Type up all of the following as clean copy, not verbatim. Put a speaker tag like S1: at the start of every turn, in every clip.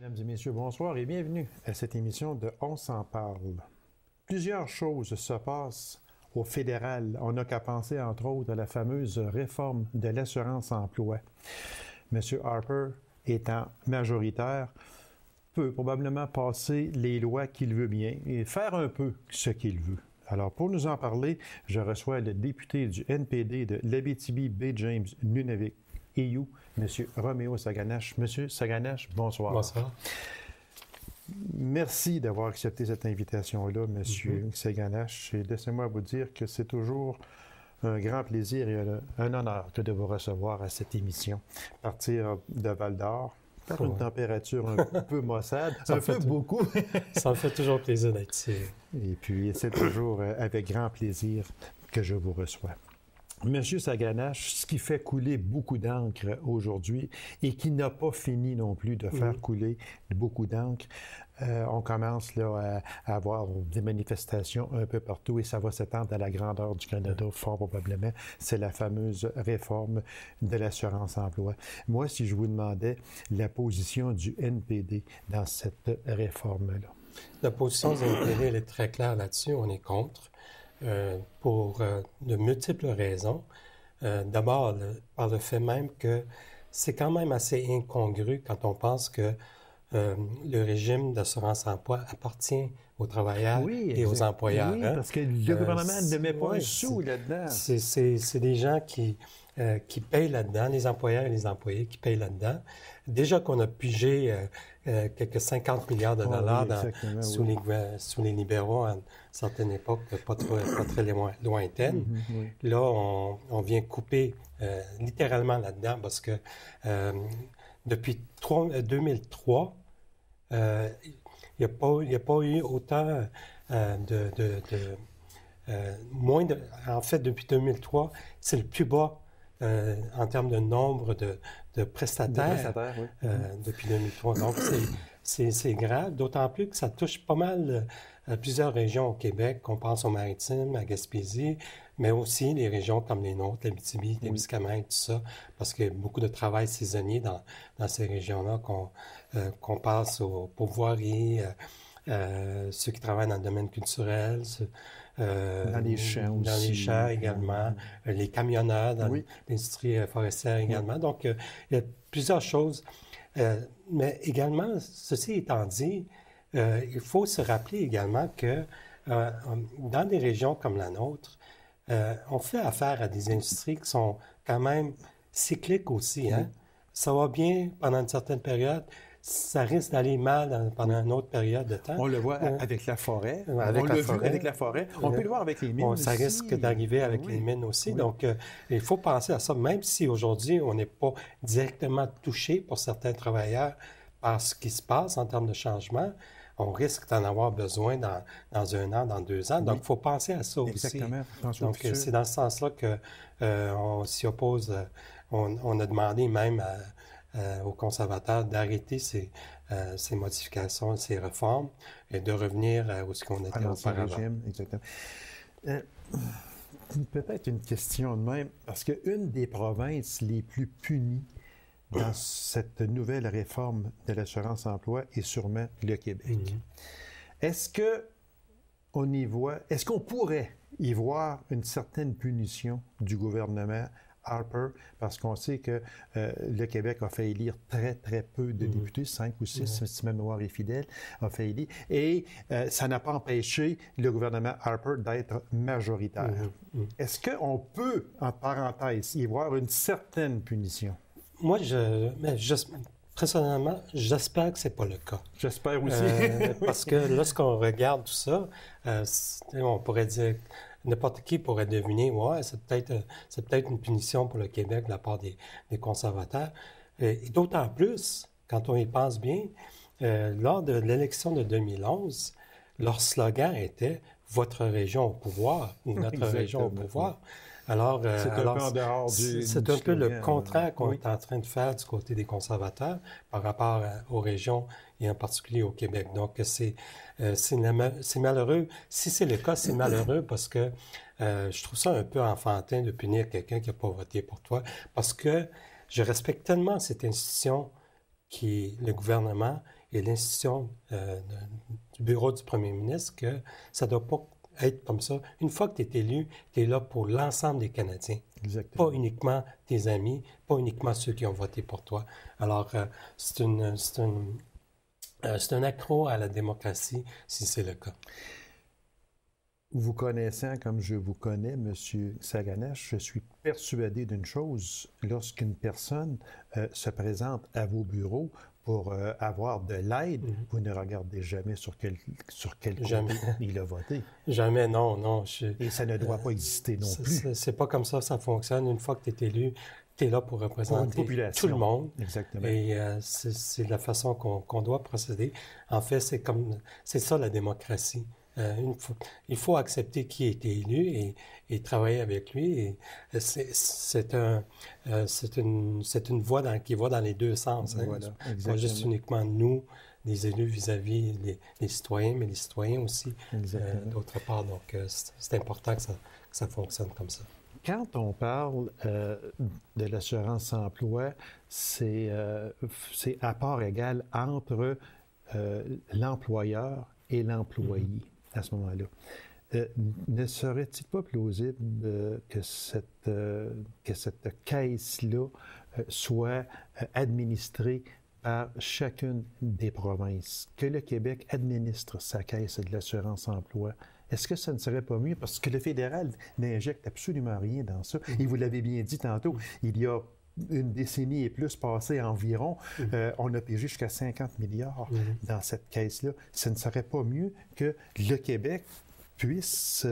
S1: Mesdames et messieurs, bonsoir et bienvenue à cette émission de On s'en parle. Plusieurs choses se passent au fédéral. On n'a qu'à penser, entre autres, à la fameuse réforme de l'assurance-emploi. M. Harper, étant majoritaire, peut probablement passer les lois qu'il veut bien et faire un peu ce qu'il veut. Alors, pour nous en parler, je reçois le député du NPD de l'Abitibi-Baie-James-Nunavik, EU, M. Roméo Saganache. M. Saganache, bonsoir.
S2: Bonsoir.
S1: Merci d'avoir accepté cette invitation-là, M. Saganache. Et laissez-moi vous dire que c'est toujours un grand plaisir et un honneur de vous recevoir à cette émission. À partir de Val-d'Or, par une température un peu maussade, un peu beaucoup.
S2: Ça me fait toujours plaisir d'être ici.
S1: Et puis, c'est toujours avec grand plaisir que je vous reçois. Monsieur Saganache, ce qui fait couler beaucoup d'encre aujourd'hui et qui n'a pas fini non plus de faire couler beaucoup d'encre, on commence là, à avoir des manifestations un peu partout et ça va s'étendre à la grandeur du Canada, fort probablement. C'est la fameuse réforme de l'assurance-emploi. Moi, si je vous demandais la position du NPD dans cette réforme-là.
S2: La position du NPD, elle est très claire là-dessus. On est contre. Pour de multiples raisons. D'abord, par le fait même que c'est quand même assez incongru quand on pense que le régime d'assurance-emploi appartient aux travailleurs et aux employeurs.
S1: Oui, parce que le gouvernement ne met pas un sou là-dedans.
S2: C'est des gens qui payent là-dedans, les employeurs et les employés qui payent là-dedans. Déjà qu'on a pigé quelques 50 milliards de dollars sous les libéraux à une certaine époque, pas très lointaine. Là, on vient couper littéralement là-dedans parce que depuis 2003, il n'y a pas eu autant en fait, depuis 2003, c'est le plus bas en termes de nombre de prestataires depuis 2003. Donc, c'est grave, d'autant plus que ça touche pas mal plusieurs régions au Québec. On pense aux Maritimes, à Gaspésie, mais aussi les régions comme les nôtres, l'Abitibi, Témiscamingue, tout ça, parce qu'il y a beaucoup de travail saisonnier dans ces régions-là, qu'on passe aux pourvoiries, ceux qui travaillent dans le domaine culturel,
S1: dans les champs aussi.
S2: Dans les champs également, les camionneurs dans l'industrie forestière également. Donc, il y a plusieurs choses. Mais également, ceci étant dit, il faut se rappeler également que dans des régions comme la nôtre, on fait affaire à des industries qui sont quand même cycliques aussi. Hein? Ça va bien pendant une certaine période. Ça risque d'aller mal pendant une autre période de temps.
S1: On le voit avec la forêt.
S2: Avec
S1: la forêt. On peut le voir avec les mines aussi.
S2: Ça risque d'arriver avec les mines aussi. Donc, il faut penser à ça. Même si aujourd'hui, on n'est pas directement touché pour certains travailleurs par ce qui se passe en termes de changement, on risque d'en avoir besoin dans un an, dans 2 ans. Donc, il faut penser à ça aussi.
S1: Exactement.
S2: Donc, c'est dans ce sens-là qu'on s'y oppose. On a demandé même aux conservateurs d'arrêter ces modifications, ces réformes et de revenir où ce qu'on était auparavant.
S1: Régime, exactement. Peut-être une question de même, parce qu'une des provinces les plus punies dans cette nouvelle réforme de l'assurance-emploi est sûrement le Québec. Est-ce qu'on pourrait y voir une certaine punition du gouvernement Harper, parce qu'on sait que le Québec a fait élire très, très peu de députés, 5 ou 6, si ma mémoire est fidèle, a fait élire, et ça n'a pas empêché le gouvernement Harper d'être majoritaire. Est-ce qu'on peut, en parenthèse, y voir une certaine punition?
S2: Moi, personnellement, j'espère que c'est pas le cas.
S1: J'espère aussi.
S2: Parce que lorsqu'on regarde tout ça, on pourrait dire, n'importe qui pourrait deviner, c'est peut-être une punition pour le Québec de la part des conservateurs. Et d'autant plus, quand on y pense bien, lors de l'élection de 2011, leur slogan était « Votre région au pouvoir » ou « Notre région au pouvoir ». Alors,
S1: c'est un peu en dehors du
S2: c'est un peu le
S1: slogan,
S2: contraire qu'on est en train de faire du côté des conservateurs par rapport aux régions et en particulier au Québec. Donc, c'est malheureux. Si c'est le cas, c'est malheureux parce que je trouve ça un peu enfantin de punir quelqu'un qui n'a pas voté pour toi parce que je respecte tellement cette institution qui est le gouvernement et l'institution du bureau du premier ministre que ça ne doit pas être comme ça. Une fois que tu es élu, tu es là pour l'ensemble des Canadiens.
S1: Exactement.
S2: Pas uniquement tes amis, pas uniquement ceux qui ont voté pour toi. Alors, c'est un accroc à la démocratie, si c'est le cas.
S1: Vous connaissant comme je vous connais, M. Saganash, je suis persuadé d'une chose. Lorsqu'une personne se présente à vos bureaux pour avoir de l'aide, vous ne regardez jamais sur quel côté il a voté.
S2: Jamais, non.
S1: Et ça ne doit pas exister non plus.
S2: C'est pas comme ça fonctionne. Une fois que tu es élu, tu es là pour représenter tout le monde.
S1: Exactement.
S2: Et c'est la façon qu'on doit procéder. En fait, c'est ça la démocratie. Il faut accepter qui a été élu et travailler avec lui. Et c'est une voie qui va dans les deux sens.
S1: Voilà,
S2: pas juste uniquement nous, les élus vis-à-vis les citoyens, mais les citoyens aussi, d'autre part. Donc, c'est important que ça fonctionne comme ça.
S1: Quand on parle de l'assurance-emploi, c'est à part égale entre l'employeur et l'employé à ce moment-là. Ne serait-il pas plausible que cette caisse-là soit administrée par chacune des provinces, que le Québec administre sa caisse de l'assurance-emploi? Est-ce que ça ne serait pas mieux? Parce que le fédéral n'injecte absolument rien dans ça. Et vous l'avez bien dit tantôt, il y a une décennie et plus passée environ, on a payé jusqu'à 50 milliards dans cette caisse-là. Ce ne serait pas mieux que le Québec puisse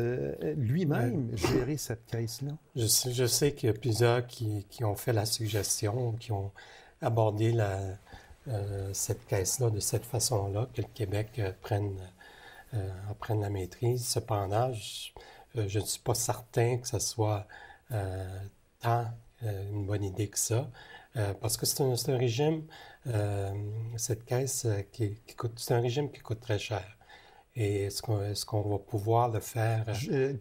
S1: lui-même gérer cette caisse-là?
S2: Je sais qu'il y a plusieurs qui ont fait la suggestion, qui ont abordé cette caisse-là de cette façon-là, que le Québec prenne la maîtrise. Cependant, je ne suis pas certain que ce soit tant une bonne idée que ça, parce que c'est un régime, cette caisse, c'est un régime qui coûte très cher. Et est-ce qu'on va pouvoir le faire?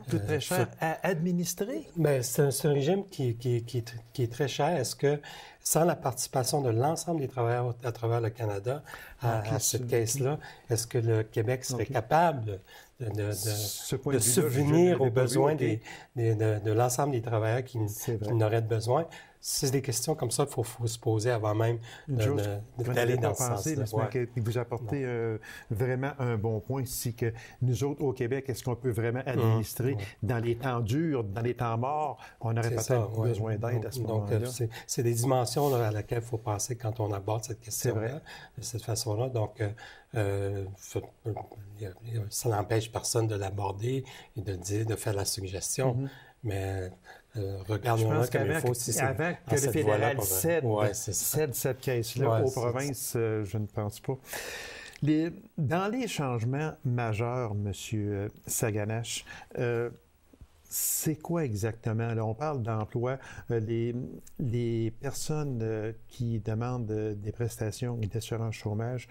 S1: Coûte très cher à administrer?
S2: Bien, c'est un régime qui est très cher. Est-ce que, sans la participation de l'ensemble des travailleurs à travers le Canada à cette caisse-là, est-ce que le Québec serait capable de subvenir aux besoins de l'ensemble des travailleurs qui n'auraient besoin? C'est des questions comme ça qu'il faut se poser avant même d'aller dans ce sens-là.
S1: Vous apportez vraiment un bon point, c'est que nous autres, au Québec, est-ce qu'on peut vraiment administrer dans les temps durs, dans les temps morts? On aurait peut-être besoin d'aide à ce moment-là.
S2: Donc, c'est des dimensions à laquelles il faut penser quand on aborde cette question-là, de cette façon-là. Donc, ça n'empêche personne de l'aborder et de faire la suggestion, mais... regardons-la comme il faut.
S1: Avant que le fédéral cède cette caisse-là aux provinces, je ne pense pas. Dans les changements majeurs, M. Saganash, c'est quoi exactement? Là, on parle d'emploi. Les personnes qui demandent des prestations et d'assurance chômage,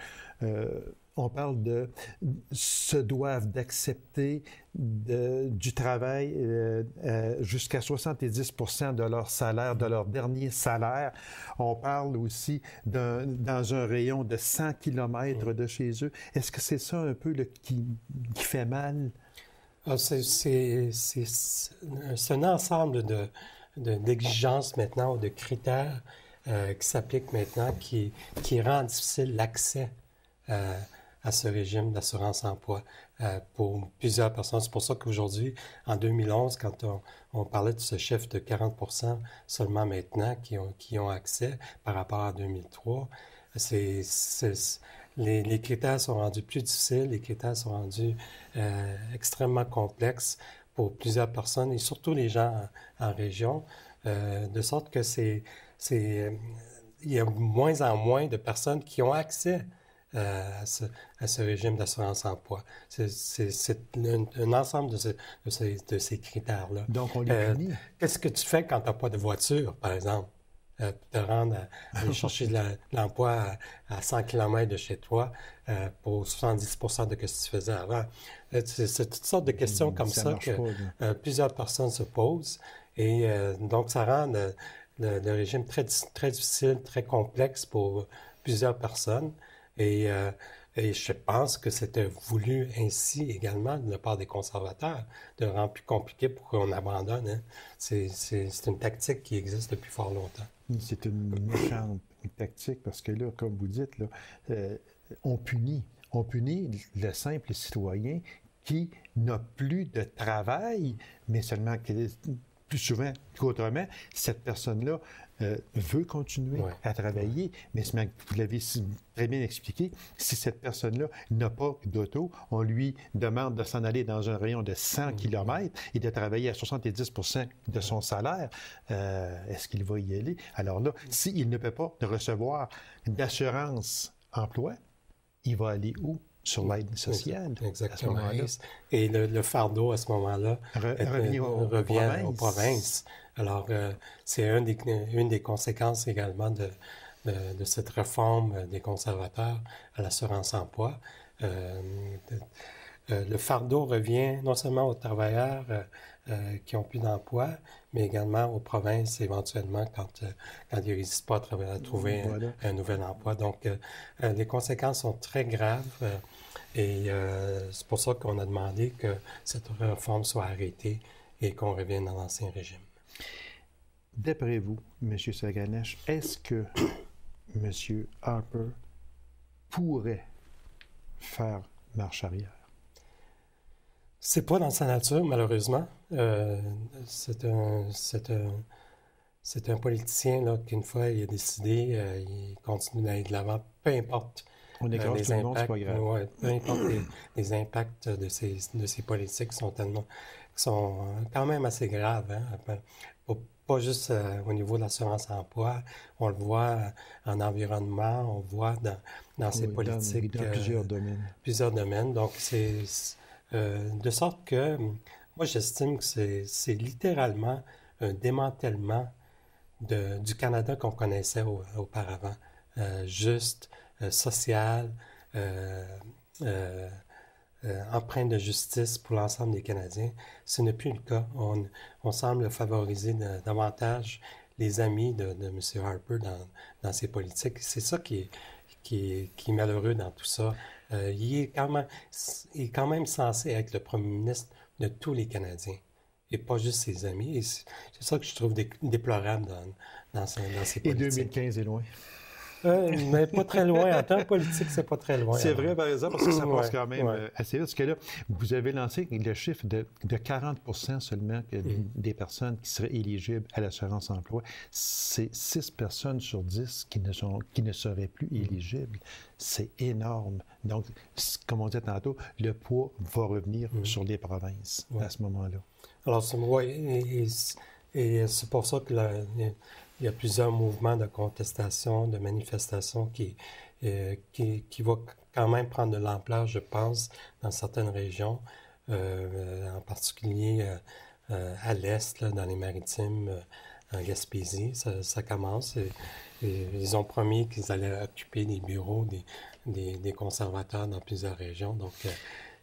S1: on parle se doivent d'accepter du travail jusqu'à 70% de leur salaire, de leur dernier salaire. On parle aussi dans un rayon de 100 km de chez eux. Est-ce que c'est ça un peu qui fait mal?
S2: C'est un ensemble d'exigences maintenant, de critères qui s'appliquent maintenant, qui rend difficile l'accès à ce régime d'assurance-emploi pour plusieurs personnes. C'est pour ça qu'aujourd'hui, en 2011, quand on parlait de ce chiffre de 40% seulement maintenant qui ont accès par rapport à 2003, les critères sont rendus plus difficiles, les critères sont rendus extrêmement complexes pour plusieurs personnes et surtout les gens en région, de sorte que il y a moins en moins de personnes qui ont accès à ce régime d'assurance-emploi. C'est un ensemble de ces critères-là.
S1: Donc, on les punit.
S2: Qu'est-ce que tu fais quand tu n'as pas de voiture, par exemple? Te rendre à aller chercher de l'emploi à 100 km de chez toi pour 70% de ce que tu faisais avant. C'est toutes sortes de questions comme ça que plusieurs personnes se posent. Et donc, ça rend le régime très, très difficile, très complexe pour plusieurs personnes. Et je pense que c'était voulu ainsi également de la part des conservateurs, de rendre plus compliqué pour qu'on abandonne. Hein. C'est une tactique qui existe depuis fort longtemps.
S1: C'est une méchante tactique parce que là, comme vous dites, là, on punit le simple citoyen qui n'a plus de travail, mais seulement que plus souvent qu'autrement, cette personne-là veut continuer à travailler, mais vous l'avez très bien expliqué, si cette personne-là n'a pas d'auto, on lui demande de s'en aller dans un rayon de 100 km et de travailler à 70% de son salaire. Est-ce qu'il va y aller? Alors là, s'il ne peut pas recevoir d'assurance emploi, il va aller où? Sur l'aide sociale.
S2: Exactement. Et le fardeau, à ce moment-là, revient aux provinces. Alors, c'est une des conséquences également de cette réforme des conservateurs à l'assurance-emploi. Le fardeau revient non seulement aux travailleurs qui n'ont plus d'emploi, mais également aux provinces éventuellement quand ils ne réussissent pas à trouver un nouvel emploi. Donc, les conséquences sont très graves et c'est pour ça qu'on a demandé que cette réforme soit arrêtée et qu'on revienne dans l'ancien régime.
S1: D'après vous, M. Saganesh, est-ce que M. Harper pourrait faire marche arrière?
S2: C'est pas dans sa nature, malheureusement. C'est un politicien là, qu'une fois il a décidé, il continue d'aller de l'avant, peu importe
S1: les impacts. C'est pas grave.
S2: Peu importe les impacts de ces politiques sont quand même assez graves. Hein? Pas juste au niveau de l'assurance-emploi, on le voit en environnement, on le voit dans ces politiques.
S1: Dans plusieurs domaines.
S2: Plusieurs domaines. Donc, c'est de sorte que moi, j'estime que c'est littéralement un démantèlement du Canada qu'on connaissait auparavant. Juste, social, empreinte de justice pour l'ensemble des Canadiens. Ce n'est plus le cas. On semble favoriser davantage les amis de M. Harper dans ses politiques. C'est ça qui est malheureux dans tout ça. Il est quand même censé être le premier ministre de tous les Canadiens et pas juste ses amis. Et c'est ça que je trouve déplorable dans ses politiques.
S1: Et 2015 est loin.
S2: Mais pas très loin. En temps politique, c'est pas très loin.
S1: C'est vrai, par exemple, parce que ça passe quand même assez vite. Parce que là, vous avez lancé le chiffre de 40% seulement des personnes qui seraient éligibles à l'assurance-emploi. C'est 6 personnes sur 10 qui ne seraient plus éligibles. C'est énorme. Donc, comme on disait tantôt, le poids va revenir sur les provinces à ce moment-là.
S2: Alors, et c'est pour ça que il y a plusieurs mouvements de contestation, de manifestation qui vont quand même prendre de l'ampleur, je pense, dans certaines régions, en particulier à l'Est, là, dans les Maritimes, en Gaspésie. Ça commence. Et ils ont promis qu'ils allaient occuper des bureaux des conservateurs dans plusieurs régions. Donc,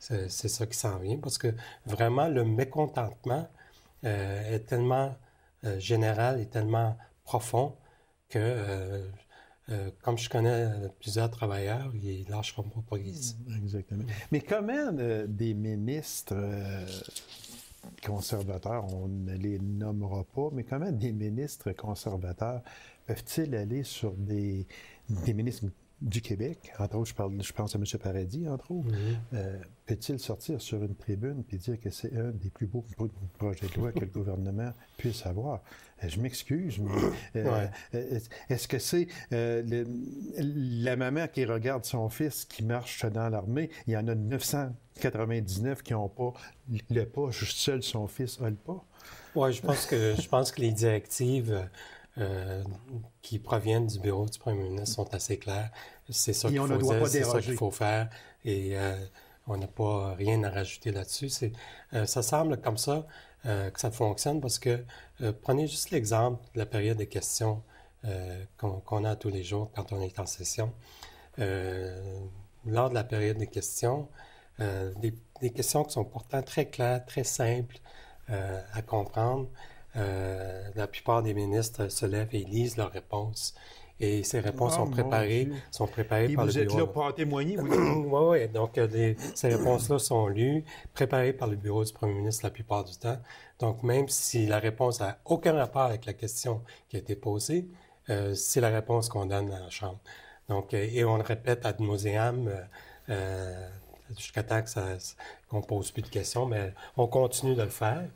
S2: c'est ça qui s'en vient. Parce que vraiment, le mécontentement est tellement général et tellement profond que, comme je connais plusieurs travailleurs, ils ne lâcheront pas progresser.
S1: Exactement. Mais comment des ministres conservateurs, on ne les nommera pas, mais comment des ministres conservateurs peuvent-ils aller sur des ministres du Québec, entre autres, je pense à M. Paradis, entre autres, peut-il sortir sur une tribune et dire que c'est un des plus beaux projets de loi que le gouvernement puisse avoir? Je m'excuse, mais est-ce que c'est la maman qui regarde son fils qui marche dans l'armée? Il y en a 999 qui n'ont pas le pas, juste seul son fils a le pas.
S2: Oui, je pense que les directives qui proviennent du bureau du premier ministre sont assez claires. C'est ça qu'il faut dire, c'est ça qu'il faut faire et on n'a pas rien à rajouter là-dessus. Ça semble comme ça que ça fonctionne parce que prenez juste l'exemple de la période de questions qu'on a tous les jours quand on est en session. Lors de la période des questions, des questions qui sont pourtant très claires, très simples à comprendre. La plupart des ministres se lèvent et lisent leurs réponses. Et ces réponses sont préparées
S1: Et
S2: par le bureau.
S1: vous êtes là pour en témoigner, oui?
S2: Oui. Donc, ces réponses-là sont lues, préparées par le bureau du premier ministre la plupart du temps. Donc, même si la réponse n'a aucun rapport avec la question qui a été posée, c'est la réponse qu'on donne à la Chambre. Donc, et on le répète ad nauseam jusqu'à temps qu'on ne pose plus de questions, mais on continue de le faire.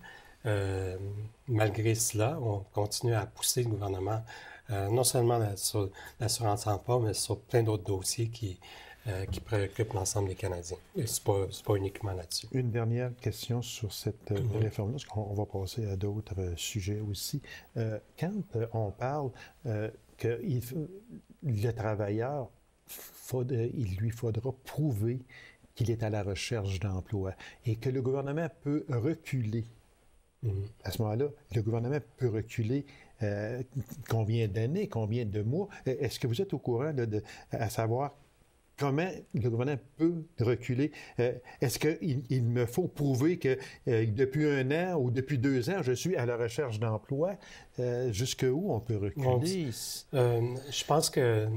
S2: Malgré cela, on continue à pousser le gouvernement, non seulement sur l'assurance emploi, mais sur plein d'autres dossiers qui préoccupent l'ensemble des Canadiens. Et ce n'est pas uniquement là-dessus.
S1: Une dernière question sur cette réforme-là, parce qu'on va passer à d'autres sujets aussi. Quand on parle que le travailleur, il lui faudra prouver qu'il est à la recherche d'emploi et que le gouvernement peut reculer. À ce moment-là, le gouvernement peut reculer combien d'années, combien de mois? Est-ce que vous êtes au courant à savoir comment le gouvernement peut reculer? Est-ce qu'il me faut prouver que depuis 1 an ou depuis 2 ans, je suis à la recherche d'emploi? Jusqu'où on peut reculer?
S2: Je pense que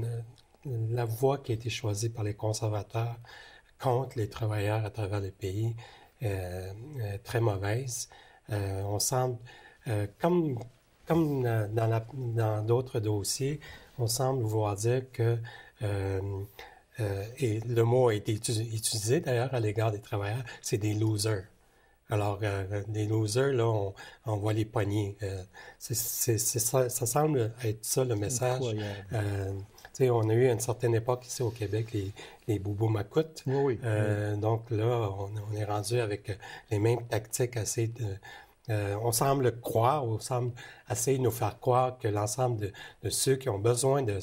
S2: la voie qui a été choisie par les conservateurs contre les travailleurs à travers le pays est très mauvaise. On semble, comme dans d'autres dossiers, on semble vouloir dire que, et le mot a été utilisé d'ailleurs à l'égard des travailleurs, c'est des losers. Alors, des losers, là, on voit les poignées. Ça semble être ça le message. On a eu à une certaine époque ici au Québec les boubous macoutes.
S1: Oui.
S2: Donc là, on est rendu avec les mêmes tactiques on semble croire, on semble essayer de nous faire croire que l'ensemble de ceux qui ont besoin de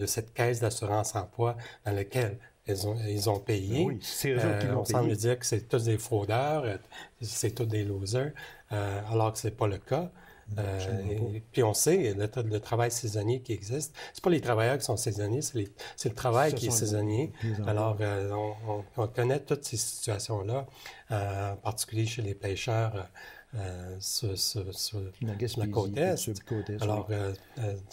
S2: cette caisse d'assurance-emploi dans laquelle ils ont payé.
S1: Oui, c'est eux qui l'ont
S2: on semble dire que c'est tous des fraudeurs, c'est tous des losers, alors que ce n'est pas le cas. Puis on sait, le travail saisonnier qui existe, c'est pas les travailleurs qui sont saisonniers, c'est le travail qui est saisonnier. Alors, on connaît toutes ces situations-là, en particulier chez les pêcheurs sur la côte Est. Alors,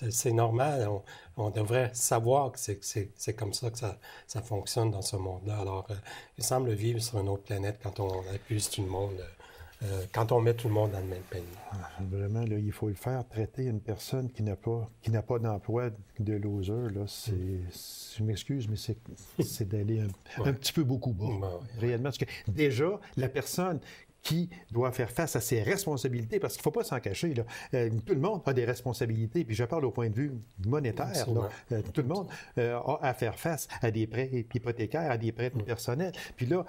S2: c'est normal, on devrait savoir que c'est comme ça que ça fonctionne dans ce monde-là. Alors, il semble vivre sur une autre planète quand on accuse tout le monde. Quand on met tout le monde dans le même panier.
S1: Vraiment, là, il faut le faire. Traiter une personne qui n'a pas d'emploi de loser, là, je m'excuse, mais c'est d'aller un petit peu beaucoup bas. Réellement. Parce que déjà, la personne qui doit faire face à ses responsabilités, parce qu'il ne faut pas s'en cacher, là. Tout le monde a des responsabilités, puis je parle au point de vue monétaire. Là. Tout le monde a à faire face à des prêts hypothécaires, à des prêts personnels. Puis là,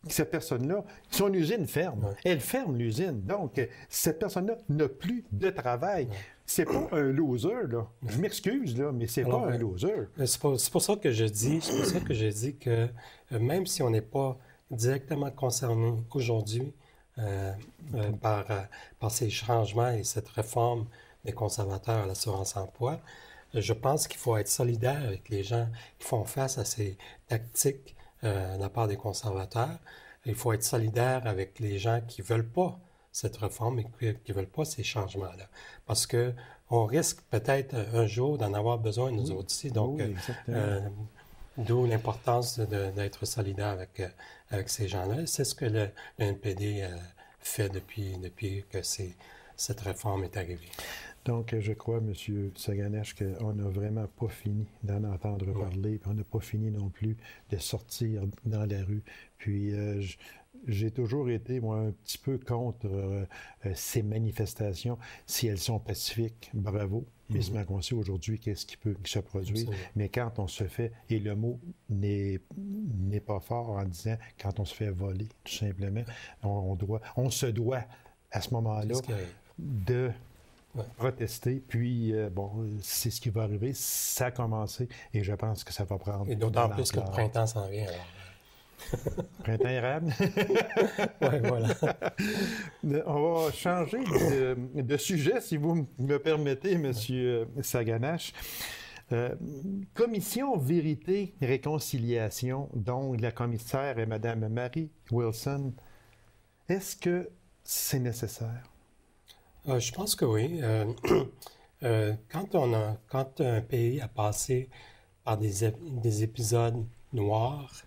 S1: cette personne-là, son usine ferme. Elle ferme l'usine. Donc, cette personne-là n'a plus de travail. C'est pas un loser, là. Je m'excuse, là, mais c'est pas un loser.
S2: C'est pour ça que je dis que même si on n'est pas directement concerné aujourd'hui par ces changements et cette réforme des conservateurs à l'assurance-emploi, je pense qu'il faut être solidaire avec les gens qui font face à ces tactiques de la part des conservateurs. Il faut être solidaire avec les gens qui ne veulent pas cette réforme et qui ne veulent pas ces changements-là. Parce qu'on risque peut-être un jour d'en avoir besoin, nous autres ici. Donc, d'où l'importance d'être solidaire avec ces gens-là. C'est ce que le NPD fait depuis que cette réforme est arrivée.
S1: Donc, je crois, M. Saganache, qu'on n'a vraiment pas fini d'en entendre parler, puis on n'a pas fini non plus de sortir dans la rue. Puis, j'ai toujours été, moi, un petit peu contre ces manifestations. Si elles sont pacifiques, bravo. Mais c'est qu'on sait aujourd'hui qu'est-ce qui peut se produire. Mais quand on se fait, et le mot n'est pas fort en disant quand on se fait voler, tout simplement, on se doit, à ce moment-là, de protester, puis c'est ce qui va arriver, ça a commencé, et je pense que ça va prendre.
S2: Et d'autant plus que le printemps s'en vient, alors.
S1: Printemps érable?
S2: Oui, voilà.
S1: On va changer de sujet, si vous me permettez, M. Saganache. Commission Vérité Réconciliation, dont la commissaire est Mme Marie Wilson. Est-ce que c'est nécessaire?
S2: Je pense que oui. Quand un pays a passé par des épisodes noirs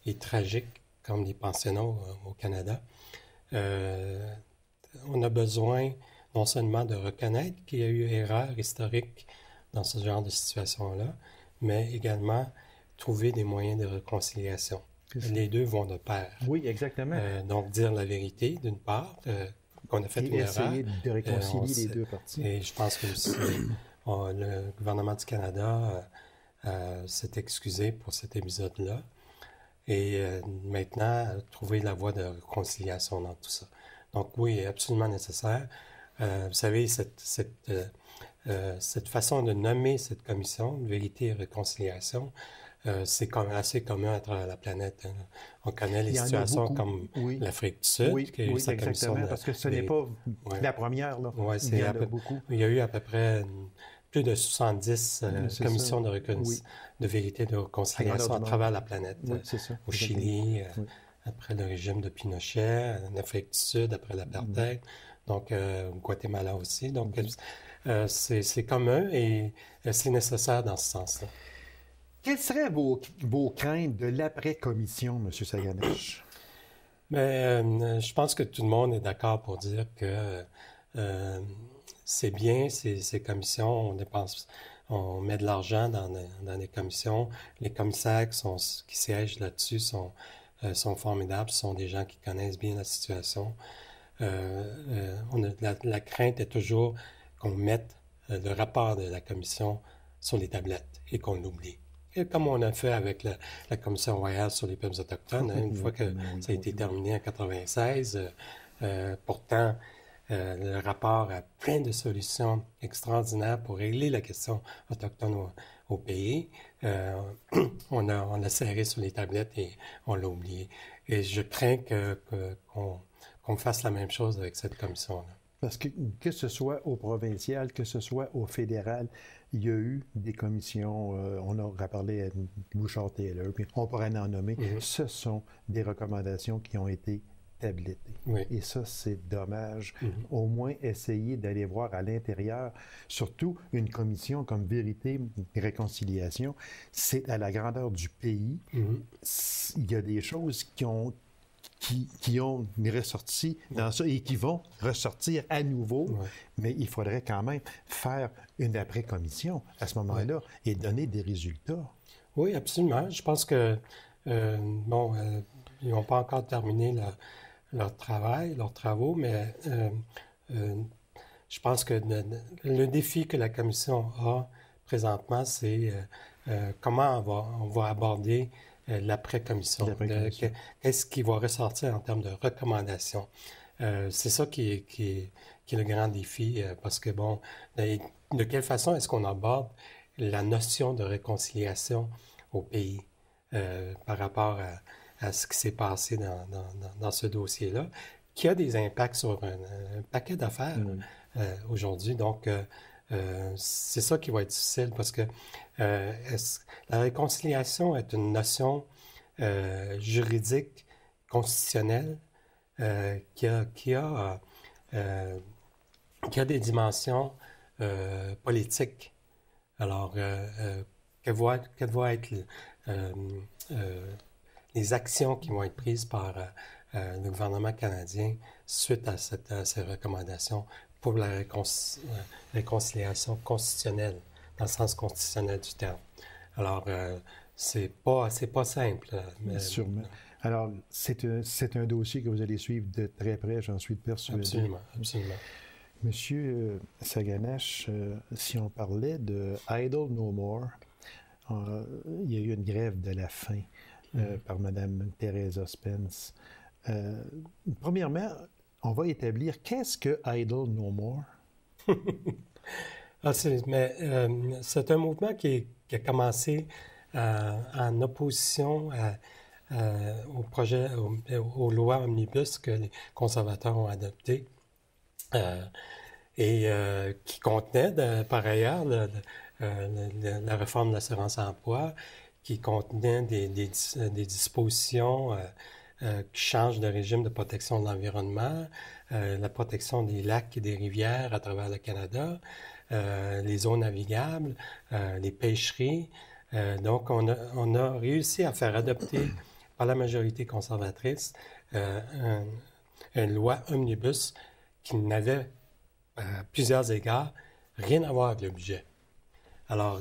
S2: et tragiques, comme les pensionnats au Canada, on a besoin non seulement de reconnaître qu'il y a eu erreur historique dans ce genre de situation-là, mais également trouver des moyens de réconciliation. Les deux vont de pair.
S1: Oui, exactement.
S2: Donc, dire la vérité, d'une part, qu'on a fait une erreur.
S1: Essayer de réconcilier les deux parties.
S2: Et je pense que le gouvernement du Canada s'est excusé pour cet épisode-là. Et maintenant, trouver la voie de réconciliation dans tout ça. Donc oui, absolument nécessaire. Vous savez, cette façon de nommer cette commission, Vérité et Réconciliation, c'est quand même assez commun à travers la planète. Hein. On connaît les situations comme l'Afrique du Sud,
S1: qui a eu sa commission parce que ce n'est pas la première. Là.
S2: Il y en a beaucoup. Il y a eu à peu près plus de 70 commissions de vérité et de réconciliation à travers la planète. Au Chili, après le régime de Pinochet, en Afrique du Sud, après l'apartheid, donc au Guatemala aussi. Donc, c'est commun et c'est nécessaire dans ce sens-là.
S1: Quelles seraient vos craintes de l'après-commission, M. Saganesh?
S2: Mais je pense que tout le monde est d'accord pour dire que c'est bien, ces commissions, on met de l'argent dans les commissions. Les commissaires qui siègent là-dessus sont formidables, ce sont des gens qui connaissent bien la situation. La crainte est toujours qu'on mette le rapport de la commission sur les tablettes et qu'on l'oublie. Et comme on a fait avec la Commission royale sur les peuples autochtones, une fois que ça a été terminé en 1996, pourtant, le rapport a plein de solutions extraordinaires pour régler la question autochtone au pays. On l'a serré sur les tablettes et on l'a oublié. Et je crains qu'on fasse la même chose avec cette commission-là.
S1: Parce que ce soit au provincial, que ce soit au fédéral, il y a eu des commissions, on a parlé à Bouchard-Taylor, puis on pourrait en nommer. Ce sont des recommandations qui ont été tablettées. Et ça, c'est dommage. Au moins, essayer d'aller voir à l'intérieur, surtout une commission comme Vérité et Réconciliation, c'est à la grandeur du pays. Il y a des choses qui ont ressorti dans ça et qui vont ressortir à nouveau, mais il faudrait quand même faire une après-commission à ce moment-là et donner des résultats.
S2: Oui, absolument. Je pense que, ils n'ont pas encore terminé leurs travaux, mais je pense que le défi que la commission a présentement, c'est comment on va aborder l'après-commission. Qu'est-ce qui va ressortir en termes de recommandations? C'est ça qui est le grand défi, parce que, de quelle façon est-ce qu'on aborde la notion de réconciliation au pays par rapport à ce qui s'est passé dans ce dossier-là, qui a des impacts sur un paquet d'affaires aujourd'hui. Donc, c'est ça qui va être difficile parce que la réconciliation est une notion juridique, constitutionnelle, qui a des dimensions politiques. Alors, quelles vont être les actions qui vont être prises par le gouvernement canadien suite à ces recommandations pour la réconciliation constitutionnelle, dans le sens constitutionnel du terme. Alors, c'est pas simple.
S1: Mais... Sûrement. Alors, c'est un dossier que vous allez suivre de très près, j'en suis persuadé.
S2: Absolument.
S1: Monsieur Saganesh, si on parlait de Idle No More, il y a eu une grève de la faim par Mme Teresa Spence. Premièrement, on va établir qu'est-ce que Idle No More?
S2: C'est un mouvement qui a commencé en opposition au projet, aux lois omnibus que les conservateurs ont adoptées et qui contenait par ailleurs la réforme de l'assurance-emploi, qui contenait des dispositions qui changent de régime de protection de l'environnement, la protection des lacs et des rivières à travers le Canada, les eaux navigables, les pêcheries. Donc, on a réussi à faire adopter par la majorité conservatrice une loi omnibus qui n'avait, à plusieurs égards, rien à voir avec le budget. Alors,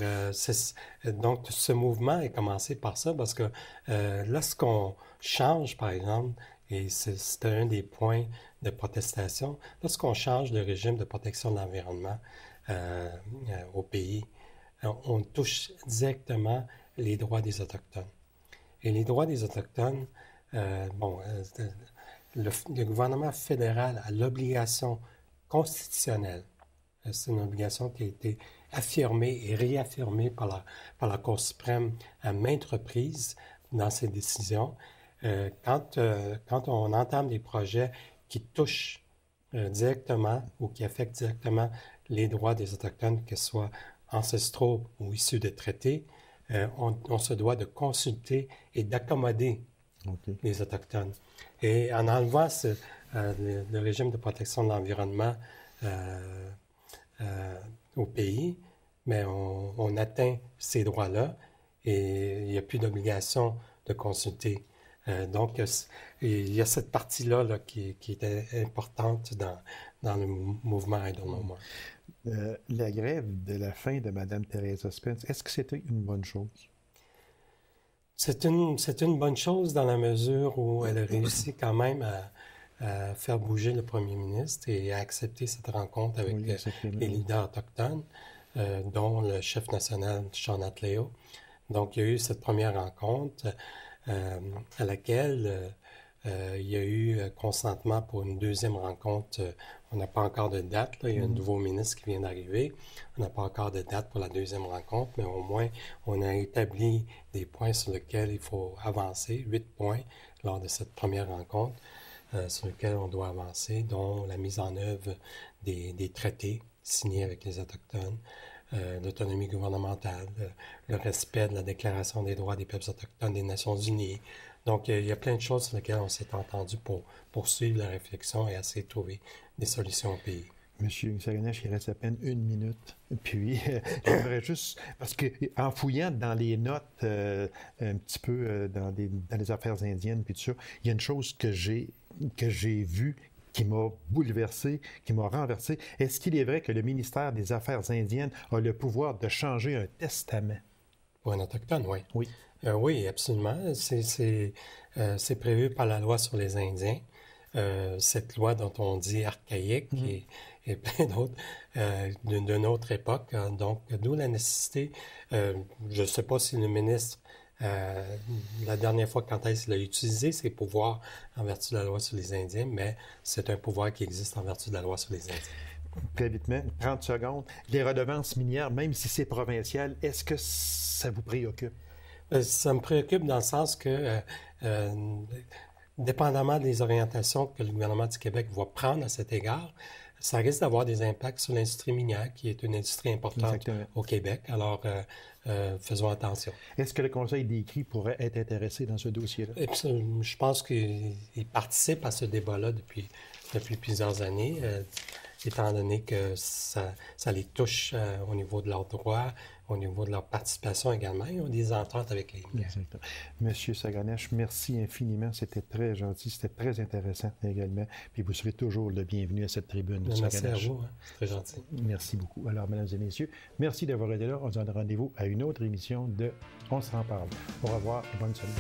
S2: donc, ce mouvement est commencé par ça parce que lorsqu'on change, par exemple, et c'est un des points de protestation, lorsqu'on change de régime de protection de l'environnement au pays, on touche directement les droits des Autochtones. Et les droits des Autochtones, le gouvernement fédéral a l'obligation constitutionnelle, c'est une obligation qui a été affirmée et réaffirmée par la Cour suprême à maintes reprises dans ses décisions. Quand on entame des projets qui touchent directement ou qui affectent directement les droits des Autochtones, que ce soit ancestraux ou issus de traités, on se doit de consulter et d'accommoder les Autochtones. Et en enlevant le régime de protection de l'environnement au pays, mais on atteint ces droits-là et il n'y a plus d'obligation de consulter. Donc, il y a cette partie-là là, qui était importante dans le mouvement I Don't Know More.
S1: La grève de la faim de Mme Theresa Spence, est-ce que c'était une bonne chose?
S2: C'est une bonne chose dans la mesure où elle a réussi quand même à faire bouger le premier ministre et à accepter cette rencontre avec les leaders autochtones, dont le chef national Sean Atleo. Donc, il y a eu cette première rencontre à laquelle il y a eu consentement pour une deuxième rencontre. On n'a pas encore de date. Là. Il y a un nouveau ministre qui vient d'arriver. On n'a pas encore de date pour la deuxième rencontre, mais au moins, on a établi des points sur lesquels il faut avancer, 8 points lors de cette première rencontre, sur lesquels on doit avancer, dont la mise en œuvre des traités signés avec les Autochtones, l'autonomie gouvernementale, le respect de la Déclaration des droits des peuples autochtones des Nations unies. Donc, il y a plein de choses sur lesquelles on s'est entendu pour poursuivre la réflexion et essayer de trouver des solutions au pays.
S1: Monsieur Saganache, il reste à peine 1 minute. Puis, j'aimerais juste, parce qu'en fouillant dans les notes, un petit peu dans les affaires indiennes, puis tout ça, il y a une chose que j'ai vue qui m'a bouleversé, qui m'a renversé. Est-ce qu'il est vrai que le ministère des Affaires indiennes a le pouvoir de changer un testament?
S2: Pour un Autochtone, oui.
S1: Oui.
S2: Oui, absolument. C'est prévu par la loi sur les Indiens. Cette loi dont on dit archaïque et plein d'autres d'une autre époque. Donc, d'où la nécessité. Je ne sais pas si le ministre, la dernière fois quand il a utilisé ses pouvoirs en vertu de la loi sur les Indiens, mais c'est un pouvoir qui existe en vertu de la loi sur les Indiens.
S1: Très vitement, 30 secondes. Les redevances minières, même si c'est provincial, est-ce que ça vous préoccupe?
S2: Ça me préoccupe dans le sens que, dépendamment des orientations que le gouvernement du Québec va prendre à cet égard, ça risque d'avoir des impacts sur l'industrie minière, qui est une industrie importante Exactement. Au Québec. Alors, faisons attention.
S1: Est-ce que le Conseil d'écrit pourrait être intéressé dans ce dossier-là?
S2: Je pense qu'il participe à ce débat-là depuis plusieurs années, étant donné que ça les touche au niveau de leurs droits, au niveau de leur participation également. Ils ont des ententes avec les minières.
S1: Exactement. Monsieur Saganache, merci infiniment. C'était très gentil, c'était très intéressant également. Puis vous serez toujours le bienvenu à cette tribune.
S2: Merci à vous, hein. C'est très gentil.
S1: Merci beaucoup. Alors, mesdames et messieurs, merci d'avoir été là. On se donne rendez-vous à une autre émission de On s'en parle. Au revoir et bonne semaine.